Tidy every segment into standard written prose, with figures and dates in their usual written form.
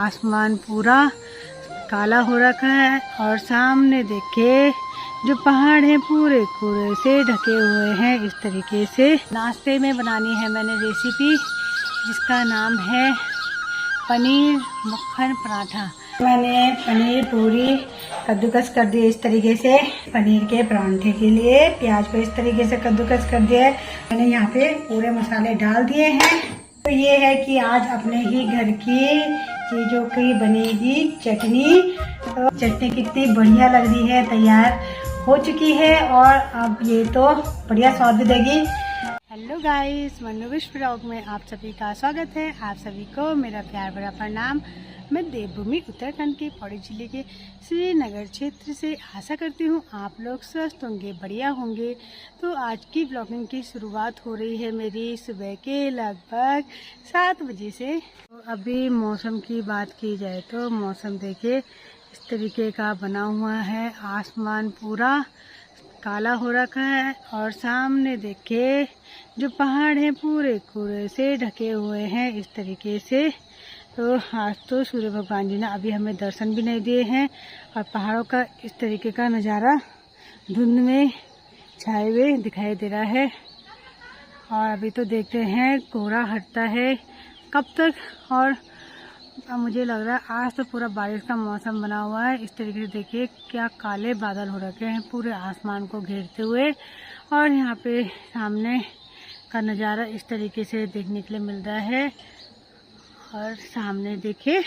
आसमान पूरा काला हो रखा है और सामने देखिए जो पहाड़ है पूरे कोहरे से ढके हुए हैं। इस तरीके से नाश्ते में बनानी है मैंने रेसिपी जिसका नाम है पनीर मक्खन पराठा। मैंने पनीर पूरी कद्दूकस कर दी इस तरीके से। पनीर के परांठे के लिए प्याज को इस तरीके से कद्दूकस कर दिया है। मैंने यहाँ पे पूरे मसाले डाल दिए हैं। तो ये है कि आज अपने ही घर की चीज़ों की बनेगी चटनी। तो चटनी कितनी बढ़िया लग रही है, तैयार हो चुकी है और अब ये तो बढ़िया स्वाद भी देगी। हेलो गाइस, मनोविश ब्लॉग में आप सभी का स्वागत है। आप सभी को मेरा प्यार भरा प्रणाम। मैं देवभूमि उत्तराखंड के पौड़ी जिले के श्रीनगर क्षेत्र से आशा करती हूँ आप लोग स्वस्थ होंगे, बढ़िया होंगे। तो आज की ब्लॉगिंग की शुरुआत हो रही है मेरी सुबह के लगभग 7 बजे से। तो अभी मौसम की बात की जाए तो मौसम देखिए इस तरीके का बना हुआ है। आसमान पूरा काला हो रखा है और सामने देखिए जो पहाड़ हैं पूरे कोहरे से ढके हुए हैं इस तरीके से। तो आज तो सूर्य भगवान जी ने अभी हमें दर्शन भी नहीं दिए हैं और पहाड़ों का इस तरीके का नज़ारा धुंध में छाए हुए दिखाई दे रहा है। और अभी तो देखते हैं कोहरा हटता है कब तक। और मुझे लग रहा है आज तो पूरा बारिश का मौसम बना हुआ है। इस तरीके से देखिए क्या काले बादल हो रखे हैं पूरे आसमान को घेरते हुए। और यहाँ पे सामने का नज़ारा इस तरीके से देखने के लिए मिल रहा है। और सामने देखिए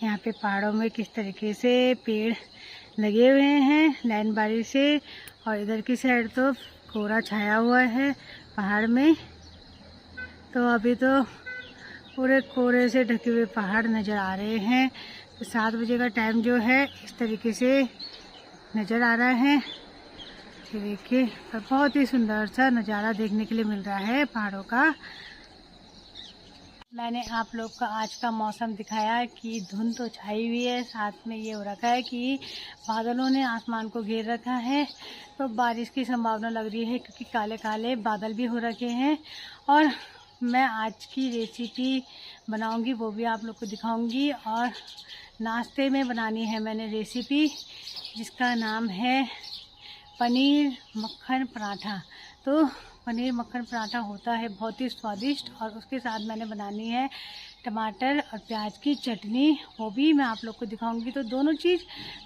यहाँ पे पहाड़ों में किस तरीके से पेड़ लगे हुए हैं लाइन बारी से। और इधर की साइड तो कोहरा छाया हुआ है पहाड़ में। तो अभी तो पूरे कोहरे से ढके हुए पहाड़ नज़र आ रहे हैं। तो 7 बजे का टाइम जो है इस तरीके से नज़र आ रहा है। देखिए बहुत ही सुंदर सा नज़ारा देखने के लिए मिल रहा है पहाड़ों का। मैंने आप लोग का आज का मौसम दिखाया कि धुंध तो छाई हुई है, साथ में ये हो रखा है कि बादलों ने आसमान को घेर रखा है। तो बारिश की संभावना लग रही है क्योंकि काले काले बादल भी हो रखे हैं। और मैं आज की रेसिपी बनाऊंगी वो भी आप लोग को दिखाऊंगी। और नाश्ते में बनानी है मैंने रेसिपी जिसका नाम है पनीर मक्खन पराठा। तो पनीर मक्खन पराठा होता है बहुत ही स्वादिष्ट। और उसके साथ मैंने बनानी है टमाटर और प्याज की चटनी, वो भी मैं आप लोग को दिखाऊंगी। तो दोनों चीज़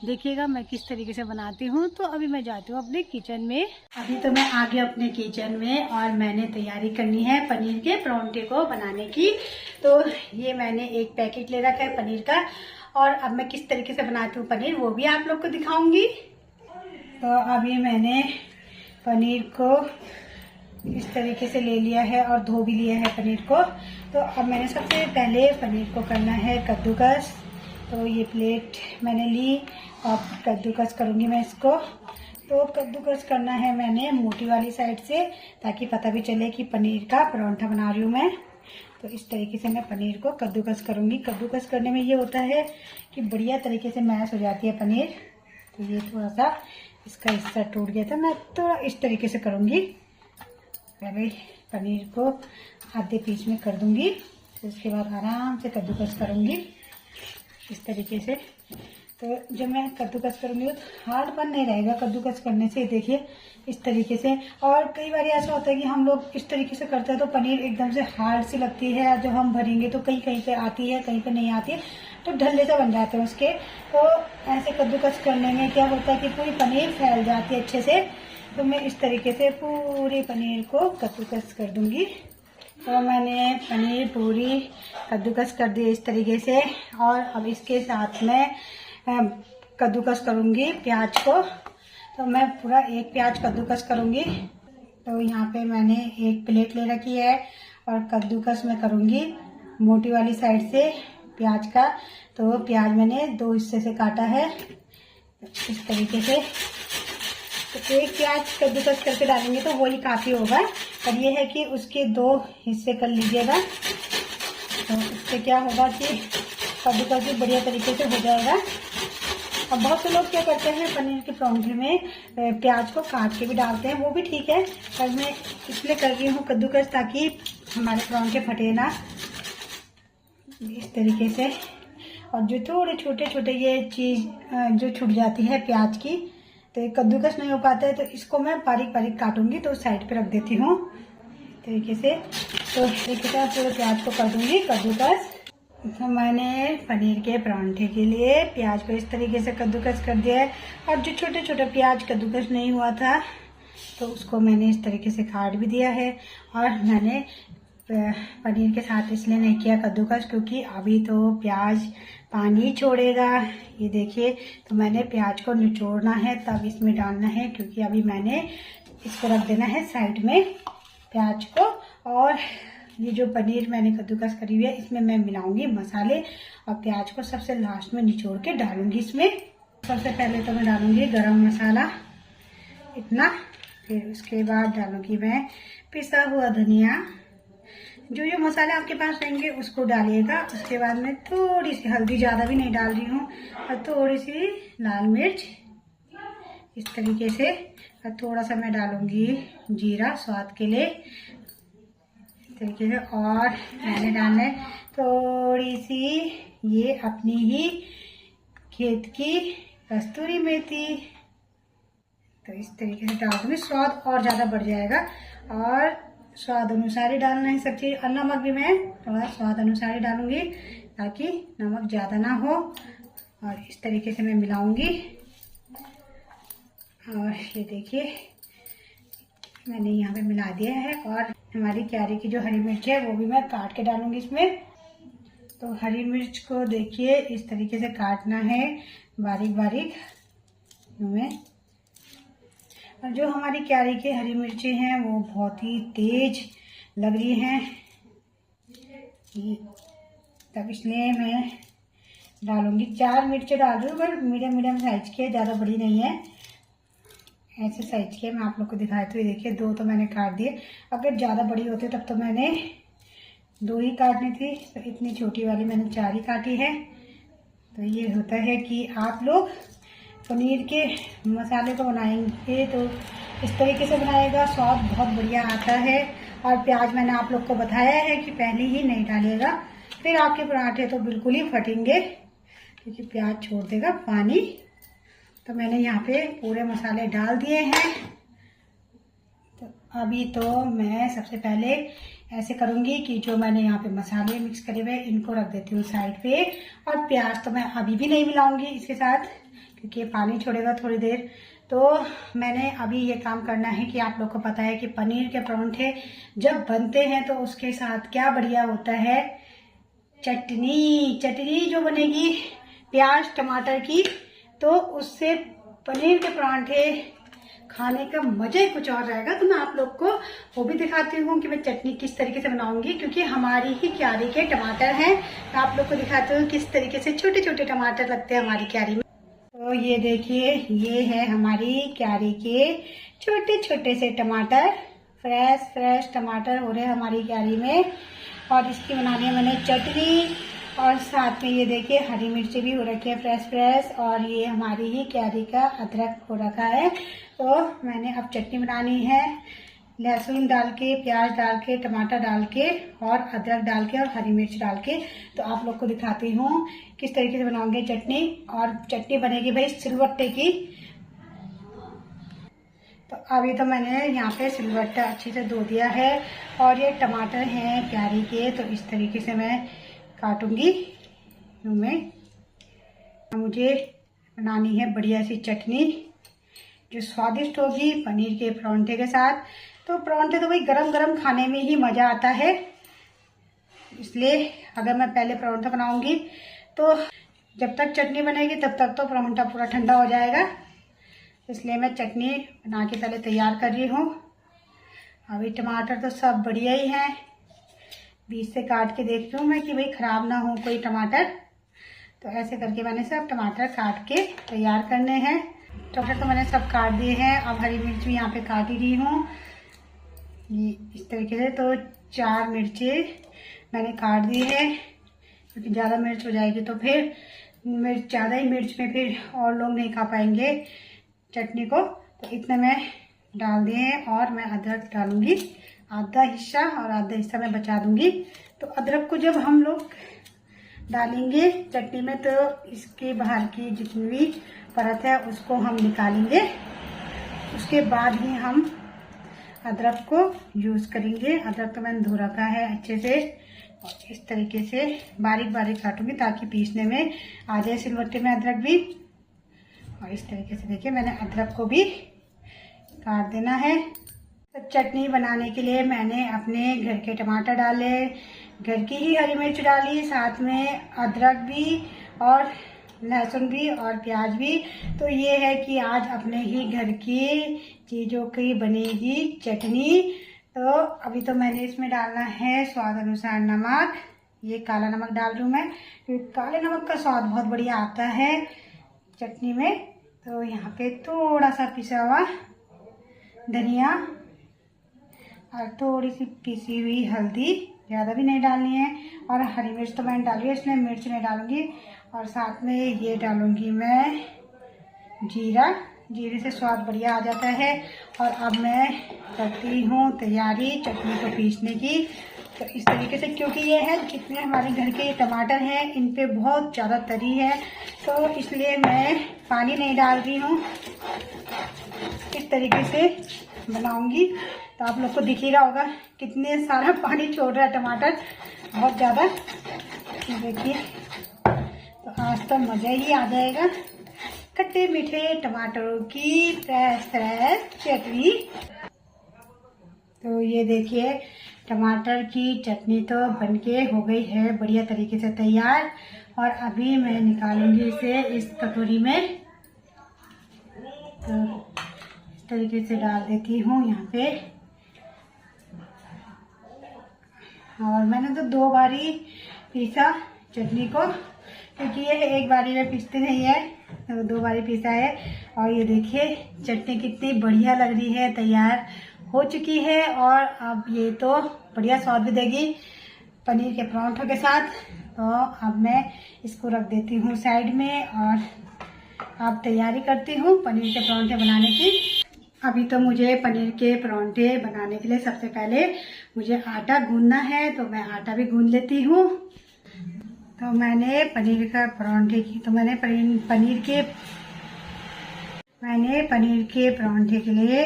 देखिएगा मैं किस तरीके से बनाती हूँ। तो अभी मैं जाती हूँ अपने किचन में। अभी तो मैं आ गई अपने किचन में और मैंने तैयारी करनी है पनीर के परांठे को बनाने की। तो ये मैंने एक पैकेट ले रखा है पनीर का। और अब मैं किस तरीके से बनाती हूँ पनीर वो भी आप लोग को दिखाऊंगी। तो अभी मैंने पनीर को इस तरीके से ले लिया है और धो भी लिया है पनीर को। तो अब मैंने सबसे पहले पनीर को करना है कद्दूकस। तो ये प्लेट मैंने ली और कद्दूकस करूँगी मैं इसको। तो कद्दूकस करना है मैंने मोटी वाली साइड से ताकि पता भी चले कि पनीर का परांठा बना रही हूँ मैं। तो इस तरीके से मैं पनीर को कद्दूकस करूँगी। कद्दूकस करने में ये होता है कि बढ़िया तरीके से मैश हो जाती है पनीर। तो ये थोड़ा सा इसका हिस्सा टूट गया था, मैं थोड़ा इस तरीके से करूँगी। पहले पनीर को आधे पीस में कर दूंगी, तो उसके बाद आराम से कद्दूकस करूंगी इस तरीके से। तो जब मैं कद्दूकस करूंगी तो हार्डपन नहीं रहेगा कद्दूकस करने से। देखिए इस तरीके से। और कई बार ऐसा होता है कि हम लोग इस तरीके से करते हैं तो पनीर एकदम से हार्ड सी लगती है। जब हम भरेंगे तो कहीं कहीं पे आती है, कहीं पे नहीं आती है, तो ढल्ले से बन जाते हैं उसके। तो ऐसे कद्दूकस करने में क्या होता है कि पूरी पनीर फैल जाती है अच्छे से। तो मैं इस तरीके से पूरे पनीर को कद्दूकस कर दूंगी। तो मैंने पनीर पूरी कद्दूकस कर दी इस तरीके से। और अब इसके साथ में कद्दूकस करूंगी प्याज को। तो मैं पूरा एक प्याज कद्दूकस करूंगी। तो यहाँ पे मैंने एक प्लेट ले रखी है और कद्दूकस मैं करूंगी मोटी वाली साइड से प्याज का। तो प्याज मैंने 2 हिस्से से काटा है इस तरीके से। तो एक प्याज कद्दूकस करके डालेंगे तो वही काफ़ी होगा। पर ये है कि उसके 2 हिस्से कर लीजिएगा। तो इससे क्या होगा कि कद्दूकस भी बढ़िया तरीके से हो जाएगा। अब बहुत से लोग क्या करते हैं पनीर के परांठे में प्याज को काट के भी डालते हैं, वो भी ठीक है। पर मैं इसलिए कर रही हूँ कद्दूकस ताकि हमारे परांठे फटे ना इस तरीके से। और जो थोड़े छोटे छोटे ये चीज जो छूट जाती है प्याज की, तो ये कद्दूकस नहीं हो पाता है, तो इसको मैं बारीक बारीक काटूंगी, तो साइड पे रख देती हूँ तरीके से। तो एक तरह पूरे प्याज को कर दूंगी कद्दूकस। तो मैंने पनीर के परांठे के लिए प्याज को इस तरीके से कद्दूकस कर दिया है, और जो छोटे छोटे प्याज कद्दूकस नहीं हुआ था तो उसको मैंने इस तरीके से काट भी दिया है। और मैंने पनीर के साथ इसलिए नहीं किया कद्दूकस क्योंकि अभी तो प्याज पानी छोड़ेगा, ये देखिए। तो मैंने प्याज को निचोड़ना है तब इसमें डालना है, क्योंकि अभी मैंने इसको रख देना है साइड में प्याज को। और ये जो पनीर मैंने कद्दूकस करी हुई है इसमें मैं मिलाऊंगी मसाले, और प्याज को सबसे लास्ट में निचोड़ के डालूंगी इसमें। सबसे पहले तो मैं डालूंगी गरम मसाला इतना, फिर उसके बाद डालूंगी मैं पिसा हुआ धनिया। जो जो मसाले आपके पास रहेंगे उसको डालिएगा। उसके बाद मैं थोड़ी सी हल्दी, ज़्यादा भी नहीं डाल रही हूँ, और थोड़ी सी लाल मिर्च इस तरीके से, और थोड़ा सा मैं डालूंगी जीरा स्वाद के लिए इस तरीके से। और मैंने डालना है थोड़ी सी ये अपनी ही खेत की कस्तूरी मेथी, तो इस तरीके से डाल दूंगी, स्वाद और ज़्यादा बढ़ जाएगा। और स्वाद अनुसार ही डालना है सब चीज़, और नमक भी मैं थोड़ा स्वाद अनुसार ही डालूंगी ताकि नमक ज़्यादा ना हो। और इस तरीके से मैं मिलाऊंगी। और ये देखिए मैंने यहाँ पे मिला दिया है। और हमारी क्यारी की जो हरी मिर्च है वो भी मैं काट के डालूंगी इसमें। तो हरी मिर्च को देखिए इस तरीके से काटना है बारीक बारीक में। और जो हमारी क्यारी की हरी मिर्चें हैं वो बहुत ही तेज लग रही हैं, तब इसलिए मैं डालूंगी। 4 मिर्चें डाल रही हूँ, पर मीडियम मीडियम साइज की है, ज़्यादा बड़ी नहीं है, ऐसे साइज की है। मैं आप लोग को दिखाई तो ये देखिए 2 तो मैंने काट दिए। अगर ज़्यादा बड़ी होती तब तो मैंने 2 ही काटनी थी, तो इतनी छोटी वाली मैंने 4 ही काटी है। तो ये होता है कि आप लोग पनीर के मसाले को बनाएंगे तो इस तरीके से बनाएगा, स्वाद बहुत बढ़िया आता है। और प्याज मैंने आप लोग को बताया है कि पहले ही नहीं डालिएगा, फिर आपके पराठे तो बिल्कुल ही फटेंगे क्योंकि प्याज छोड़ देगा पानी। तो मैंने यहाँ पे पूरे मसाले डाल दिए हैं। तो अभी तो मैं सबसे पहले ऐसे करूँगी कि जो मैंने यहाँ पे मसाले मिक्स करे हुए इनको रख देती हूँ साइड पे, और प्याज तो मैं अभी भी नहीं मिलाऊंगी इसके साथ क्योंकि ये पानी छोड़ेगा थोड़ी देर। तो मैंने अभी ये काम करना है कि आप लोग को पता है कि पनीर के परांठे जब बनते हैं तो उसके साथ क्या बढ़िया होता है, चटनी। चटनी जो बनेगी प्याज टमाटर की, तो उससे पनीर के परांठे खाने का मजा ही कुछ और रहेगा। तो मैं आप लोग को वो भी दिखाती हूँ कि मैं चटनी किस तरीके से बनाऊंगी, क्योंकि हमारी ही क्यारी के टमाटर हैं। तो आप लोग को दिखाती हूँ किस तरीके से छोटे छोटे टमाटर लगते हैं हमारी क्यारी में। तो ये देखिए ये है हमारी क्यारी के छोटे छोटे से टमाटर, फ्रेश टमाटर हो रहे हैं हमारी क्यारी में। और इसकी बनानी है मैंने चटनी, और साथ में ये देखिए हरी मिर्ची भी हो रखी है फ्रेश। और ये हमारी ही क्यारी का अदरक हो रखा है। तो मैंने अब चटनी बनानी है, लहसुन डाल के, प्याज डाल के, टमाटर डाल के, और अदरक डाल के, और हरी मिर्च डाल के। तो आप लोग को दिखाती हूँ किस तरीके से बनाऊंगे चटनी। और चटनी बनेगी भाई सिलबट्टे की। तो अभी तो मैंने यहाँ पे सिलबट्टा अच्छे से धो दिया है, और ये टमाटर हैं क्यारी के, तो इस तरीके से मैं काटूंगी। मुझे बनानी है बढ़िया सी चटनी जो स्वादिष्ट होगी पनीर के परांठे के साथ। तो परांठे तो भाई गरम गरम खाने में ही मज़ा आता है, इसलिए अगर मैं पहले परांठा बनाऊंगी तो जब तक चटनी बनेगी तब तक तो परांठा पूरा ठंडा हो जाएगा। इसलिए मैं चटनी बना के पहले तैयार कर रही हूँ। अभी टमाटर तो सब बढ़िया ही हैं, बीच से काट के देखती हूँ मैं कि भाई ख़राब ना हो कोई टमाटर। तो ऐसे करके मैंने सब टमाटर काट के तैयार करने हैं। टमाटर तो मैंने सब काट दिए हैं। अब हरी मिर्च भी यहाँ पे काट ही रही हूँ ये इस तरीके से। तो 4 मिर्चें मैंने काट दी है, क्योंकि ज़्यादा मिर्च हो जाएगी तो फिर ज़्यादा ही मिर्च में फिर और लोग नहीं खा पाएंगे चटनी को। तो इतने मैं डाल दिए हैं। और मैं अदरक डालूंगी आधा हिस्सा, और आधा हिस्सा मैं बचा दूंगी। तो अदरक को जब हम लोग डालेंगे चटनी में, तो इसके बाहर की जितनी भी परत है उसको हम निकालेंगे। उसके बाद ही हम अदरक को यूज़ करेंगे। अदरक तो मैंने धो रखा है अच्छे से, और इस तरीके से बारीक बारीक काटूंगी ताकि पीसने में आ जाए सिलबट्टे में अदरक भी। और इस तरीके से देखिए मैंने अदरक को भी काट देना है। तो चटनी बनाने के लिए मैंने अपने घर के टमाटर डाले, घर की ही हरी मिर्च डाली, साथ में अदरक भी और लहसुन भी और प्याज भी। तो ये है कि आज अपने ही घर की चीज़ों की बनेगी चटनी। तो अभी तो मैंने इसमें डालना है स्वाद अनुसार नमक। ये काला नमक डाल रही हूँ मैं, क्योंकि काले नमक का स्वाद बहुत बढ़िया आता है चटनी में। तो यहाँ पे थोड़ा सा पिसा हुआ धनिया और थोड़ी सी पिसी हुई हल्दी, ज़्यादा भी नहीं डालनी है। और हरी मिर्च तो मैंने डाली है, इसमें मिर्च नहीं डालूंगी। और साथ में ये डालूंगी मैं जीरा, जीरे से स्वाद बढ़िया आ जाता है। और अब मैं करती हूँ तैयारी चटनी को पीसने की। तो इस तरीके से, क्योंकि ये है जितने हमारे घर के टमाटर हैं इन पे बहुत ज़्यादा तरी है, तो इसलिए मैं पानी नहीं डाल रही हूँ। इस तरीके से बनाऊंगी तो आप लोग को दिख ही रहा होगा कितने सारा पानी छोड़ रहा है टमाटर, बहुत ज़्यादा। देखिए, तो आज तो मज़ा ही आ जाएगा खट्टे मीठे टमाटरों की फ्रेश फ्रेश चटनी। तो ये देखिए टमाटर की चटनी तो बनके हो गई है बढ़िया तरीके से तैयार। और अभी मैं निकालूंगी इसे इस कटोरी में। तो इस तरीके से डाल देती हूँ यहाँ पे। और मैंने तो 2 बारी पीसा चटनी को, क्योंकि ये एक बारी में पीसते नहीं है, तो 2 बारी पीसा है। और ये देखिए चटनी कितनी बढ़िया लग रही है, तैयार हो चुकी है। और अब ये तो बढ़िया स्वाद भी देगी पनीर के परांठों के साथ। तो अब मैं इसको रख देती हूँ साइड में और अब तैयारी करती हूँ पनीर के परांठे बनाने की। अभी तो मुझे पनीर के परांठे बनाने के लिए सबसे पहले मुझे आटा गूंदना है, तो मैं आटा भी गूंद लेती हूँ। तो मैंने पनीर का परांठे की तो मैंने पनीर के परांठे के लिए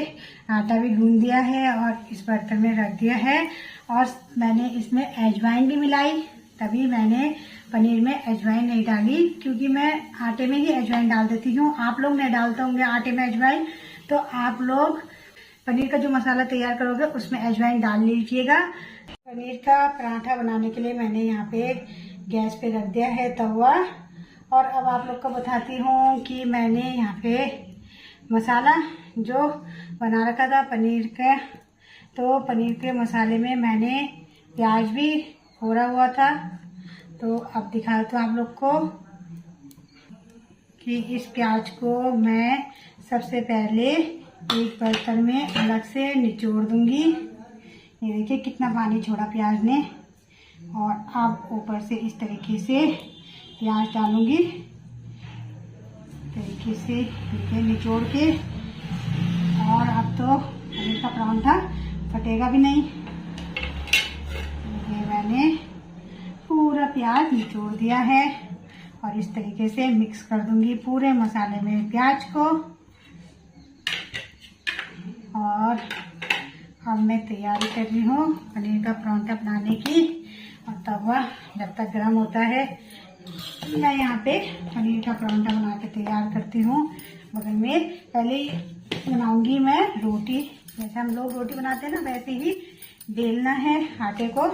आटा भी गूंद दिया है और इस बर्तन में रख दिया है। और मैंने इसमें अजवाइन भी मिलाई, तभी मैंने पनीर में अजवाइन नहीं डाली, क्योंकि मैं आटे में ही अजवाइन डाल देती हूँ। आप लोग नहीं डालते होंगे आटे में अजवाइन, तो आप लोग पनीर का जो मसाला तैयार करोगे उसमें अजवाइन डाल लीजिएगा। पनीर का पराठा बनाने के लिए मैंने यहाँ पे गैस पे रख दिया है तवा। और अब आप लोग को बताती हूँ कि मैंने यहाँ पे मसाला जो बना रखा था पनीर का, तो पनीर के मसाले में मैंने प्याज भी फोड़ा हुआ था। तो अब दिखाती हूँ आप लोग को कि इस प्याज को मैं सबसे पहले एक बर्तन में अलग से निचोड़ दूंगी। ये देखिए कितना पानी छोड़ा प्याज ने। और अब ऊपर से इस तरीके से प्याज डालूंगी, तरीके से देखिए निचोड़ के। और अब तो पनीर का परांठा फटेगा भी नहीं। ये मैंने पूरा प्याज निचोड़ दिया है और इस तरीके से मिक्स कर दूंगी पूरे मसाले में प्याज को। और अब मैं तैयारी कर रही हूँ पनीर का परांठा बनाने की। और तवा जब तक गर्म होता है मैं यहाँ पे पनीर का परांठा बना के तैयार करती हूँ। बगल में पहले बनाऊंगी मैं रोटी, जैसे हम लोग रोटी बनाते हैं ना वैसे ही बेलना है आटे को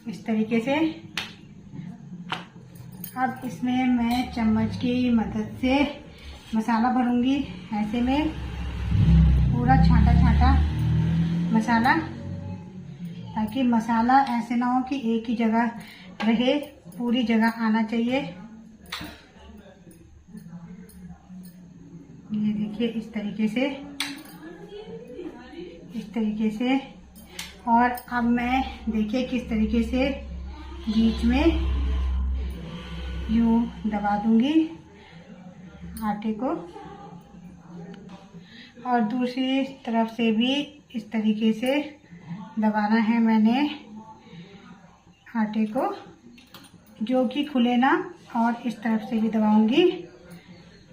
इस तरीके से। अब इसमें मैं चम्मच की मदद से मसाला भरूंगी, ऐसे में पूरा छांटा छांटा मसाला, ताकि मसाला ऐसे ना हो कि एक ही जगह रहे, पूरी जगह आना चाहिए। ये देखिए इस तरीके से। और अब मैं देखिए किस तरीके से बीच में यूं दबा दूंगी आटे को, और दूसरी तरफ से भी इस तरीके से दबाना है मैंने आटे को। जो कि खुले ना। और इस तरफ से भी दबाऊंगी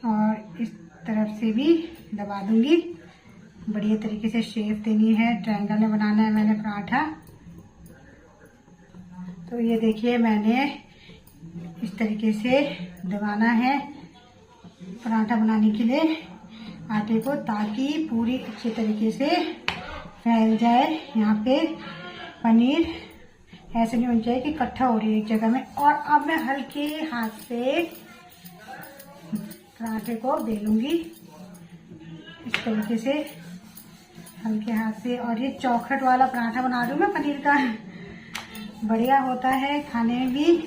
और इस तरफ से भी दबा दूंगी। बढ़िया तरीके से शेप देनी है, ट्रायंगल में बनाना है मैंने पराठा। तो ये देखिए मैंने इस तरीके से दबाना है पराठा बनाने के लिए आटे को, ताकि पूरी अच्छी तरीके से फैल जाए। यहाँ पे पनीर ऐसे नहीं होना चाहिए कि इकट्ठा हो रही है एक जगह में। और अब मैं हल्के हाथ से पराठे को बेलूंगी इस तरीके से, हल्के हाथ से। और ये चौखट वाला पराठा बना रही हूँ मैं पनीर का, बढ़िया होता है खाने में भी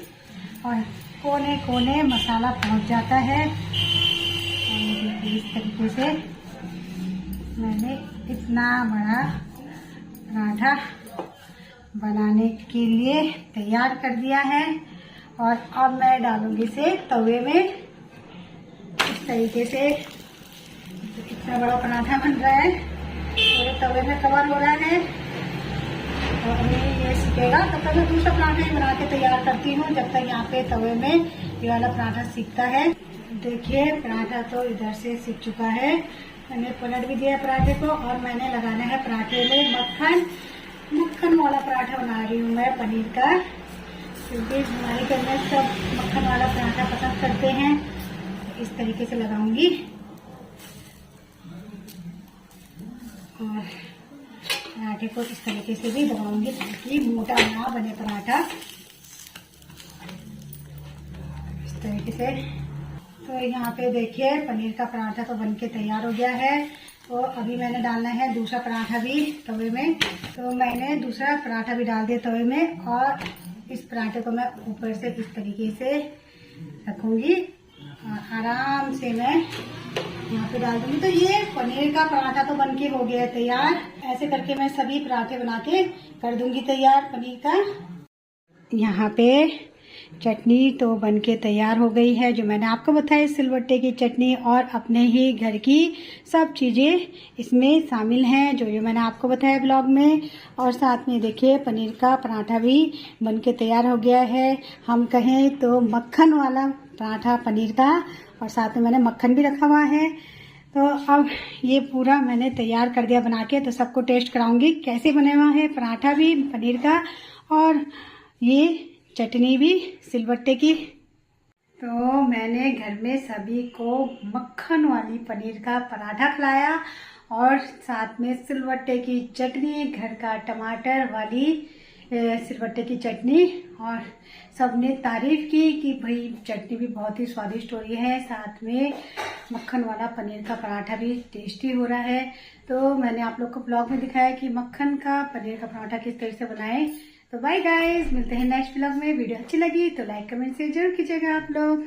और कोने कोने मसाला पहुंच जाता है। और इस तरीके से मैंने इतना बड़ा पराठा बनाने के लिए तैयार कर दिया है। और अब मैं डालूंगी इसे तवे में इस तरीके से। इतना बड़ा पराठा बन रहा है और तवे में कवर हो रहा है और अभी ये सीखेगा। तब तक मैं दूसरा पराठा ही बना के तैयार करती हूँ, जब तक यहाँ पे तवे में ये वाला पराठा सीखता है। देखिए पराठा तो इधर से सीख चुका है, मैंने पलट भी दिया पराठे को। और मैंने लगाना है पराठे में मक्खन। मक्खन वाला पराठा बना रही हूँ मैं पनीर का, क्योंकि हमारे घर में सब मक्खन वाला पराठा पसंद करते हैं। इस तरीके से लगाऊंगी और पराठे को इस तरीके से भी दबाऊंगी ताकि मोटा ना बने पराठा, इस तरीके से। तो यहाँ पे देखिए पनीर का पराठा तो बनके तैयार हो गया है। तो अभी मैंने डालना है दूसरा पराठा भी तवे में। तो मैंने दूसरा पराठा भी डाल दिया तवे में और इस पराठे को मैं ऊपर से इस तरीके से रखूंगी और आराम से मैं यहाँ पे डाल दूंगी। तो ये पनीर का पराठा तो बनके हो गया है तैयार। ऐसे करके मैं सभी पराठे बना के कर दूंगी तैयार पनीर का। यहाँ पे चटनी तो बनके तैयार हो गई है, जो मैंने आपको बताया सिलबट्टे की चटनी और अपने ही घर की सब चीज़ें इसमें शामिल हैं, जो मैंने आपको बताया ब्लॉग में। और साथ में देखिए पनीर का पराठा भी बनके तैयार हो गया है। हम कहें तो मक्खन वाला पराठा पनीर का, और साथ में मैंने मक्खन भी रखा हुआ है। तो अब ये पूरा मैंने तैयार कर दिया बना के, तो सबको टेस्ट कराऊंगी कैसे बने हुआ है पराठा भी पनीर का और ये चटनी भी सिलबट्टे की। तो मैंने घर में सभी को मक्खन वाली पनीर का पराठा खिलाया और साथ में सिलबट्टे की चटनी, घर का टमाटर वाली सिलबट्टे की चटनी। और सबने तारीफ की कि भाई चटनी भी बहुत ही स्वादिष्ट हो रही है, साथ में मक्खन वाला पनीर का पराठा भी टेस्टी हो रहा है। तो मैंने आप लोग को ब्लॉग में दिखाया कि मक्खन का पनीर का पराठा किस तरह से बनाएं। तो बाय गाइस, मिलते हैं नेक्स्ट ब्लॉग में। वीडियो अच्छी लगी तो लाइक कमेंट शेयर जरूर कीजिएगा आप लोग।